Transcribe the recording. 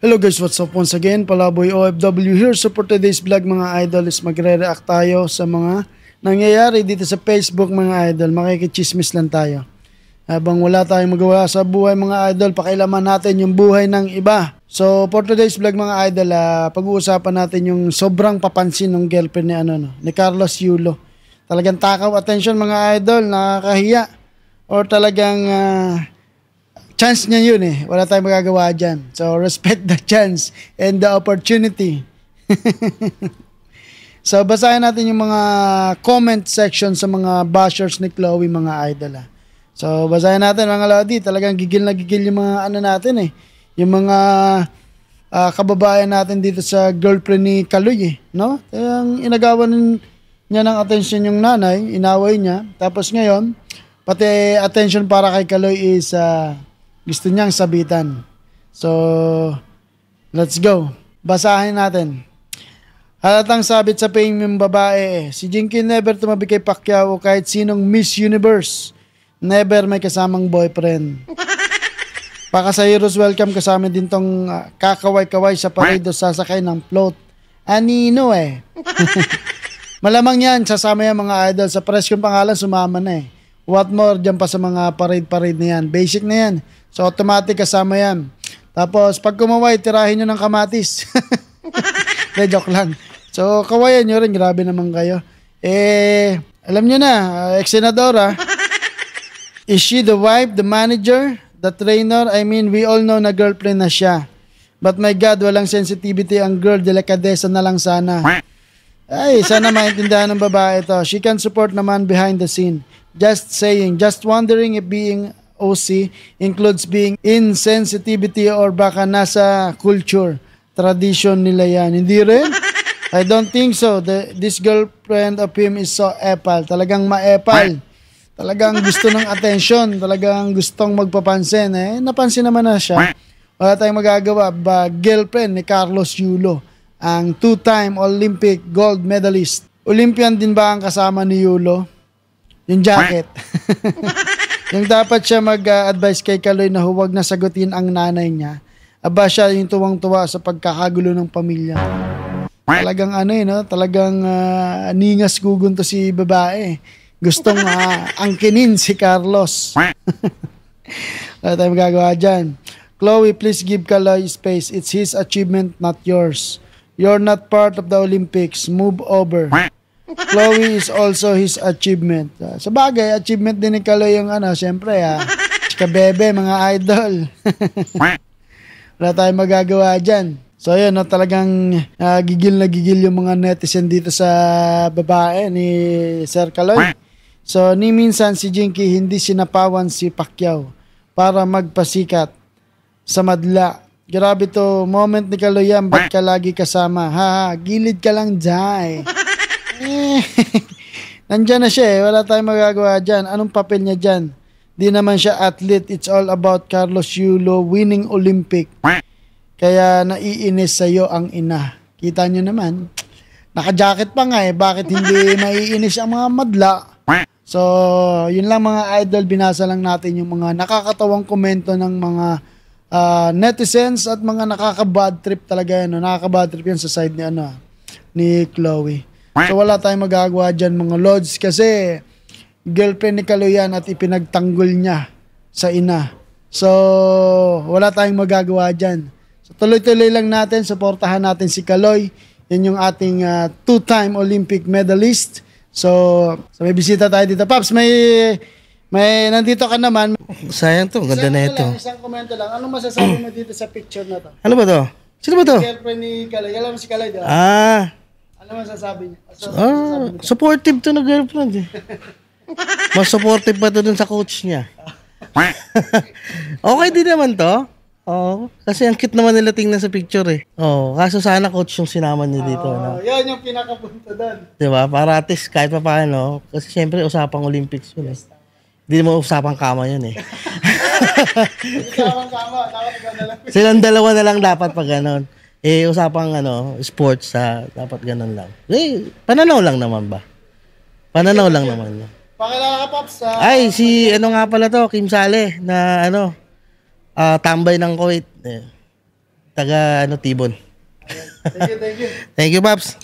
Hello guys, what's up once again? Palaboy OFW here. So for today's vlog mga idol is magre-react tayo sa mga nangyayari dito sa Facebook mga idol. Makikichismis lang tayo. Habang wala tayong magawa sa buhay mga idol, pakialaman natin yung buhay ng iba. So for today's vlog mga idol, pag-uusapan natin yung sobrang papansin ng girlfriend ni Carlos Yulo. Talagang takaw attention mga idol, nakakahiya. Or talagang chance niya yun eh. Wala tayong magagawa dyan. So, respect the chance and the opportunity. So, basahin natin yung mga comment section sa mga bashers ni Chloe, mga idol. So, basahin natin mga lodi. Talagang gigil na gigil yung mga natin eh. Yung mga kababayan natin dito sa girlfriend ni Kaloy eh. No? Yung inagawan niya ng attention yung nanay, inaway niya. Tapos ngayon, pati attention para kay Kaloy is gusto niyang sabitan. So, let's go. Basahin natin. Halatang sabit sa paying yung babae. Si Jinky never tumabi kay Pacquiao o kahit sinong Miss Universe. Never may kasamang boyfriend. Pakasayros welcome kasama din tong kakaway-kaway sa parade o sasakay ng float. Anino eh. Malamang yan, sasama yan mga idol. Sa press kong pangalan, sumama na eh. What more dyan pa sa mga parade-parade na yan. Basic na yan. So, automatic kasama yan. Tapos, pag kumaway, tirahin nyo ng kamatis. De, joke lang. So, kawayan nyo rin. Grabe naman kayo. Alam nyo na, ex-senadora, is she the wife, the manager, the trainer? I mean, we all know na girlfriend na siya. But my God, walang sensitivity ang girl. Delikadesa na lang sana. Ay, sana maintindihan ng babae ito. She can support naman behind the scene. Just saying, just wondering if being OC includes being insensitivity or baka nasa culture, tradition nila yan. Hindi rin? I don't think so. This girlfriend of him is so epal. Talagang maepal. Talagang gusto ng attention. Talagang gustong magpapansin. Napansin naman na siya. Wala tayong magagawa. Girlfriend ni Carlos Yulo, ang two-time Olympic gold medalist. Olympian din ba ang kasama ni Yulo? Yung jacket. Yung dapat siya mag-advise kay Kaloy na huwag na sagutin ang nanay niya. Aba siya yung tuwang-tuwa sa pagkakagulo ng pamilya. Talagang talagang ningas gugun to si babae. Gustong angkinin si Carlos. Wala tayong magagawa dyan. Chloe, please give Kaloy space. It's his achievement, not yours. You're not part of the Olympics. Move over. Chloe is also his achievement. Sa bagay, achievement din ni Kaloy yung syempre bebe mga idol. Wala tayong magagawa dyan. So yun, talagang gigil na gigil yung mga netizen dito sa babae ni Sir Kaloy. So ni minsan si Jinky hindi sinapawan si Pacquiao para magpasikat sa madla. Grabe to, moment ni Kaloy yan, ba't ka lagi kasama? Gilid ka lang dyan. Nandyan na siya wala tayong magagawa dyan. Anong papel niya dyan? Di naman siya athlete. It's all about Carlos Yulo winning Olympic. Kaya naiinis sa'yo ang ina. Kita nyo naman, naka-jacket pa nga bakit hindi maiinis ang mga madla? So yun lang mga idol, binasa lang natin yung mga nakakatawang komento ng mga netizens at mga nakaka-bad trip talaga nakaka-bad trip yan sa side ni Chloe. So wala tayong magagawa dyan mga lords kasi girlfriend ni Kaloy yan at ipinagtanggol niya sa ina. So wala tayong magagawa dyan. So tuloy-tuloy lang natin, suportahan natin si Kaloy. Yan yung ating two-time Olympic medalist. So may bisita tayo dito. Paps, may nandito ka naman. Sayang to, ganda na ito. Isang komento lang. Anong masasabi mo dito sa picture na to? Ano ba to? Sino ba to? Girlfriend ni Kaloy. Alam mo si Kaloy, diba? Ano masasabi niya? Supportive to na girlfriend Mas supportive pa to dun sa coach niya. Okay din naman to. Kasi ang cute naman nila tingnan sa picture kaso sana coach yung sinama niya dito. Yan yung pinakapunta doon. Diba? Para at least kahit pa paano. Kasi syempre usapang Olympics yun Hindi mo usapang kama yun Usapang kama. Silang dalawa na lang dapat pag ganon. Usapang sports dapat ganun lang. Pananaw lang naman ba? Pananaw lang naman. Pakilala ka, Pops. Ay, si nga pala to, Kim Saleh, na tambay ng Kuwait. taga ano, Tibon. Thank you, thank you. Thank you, Paps.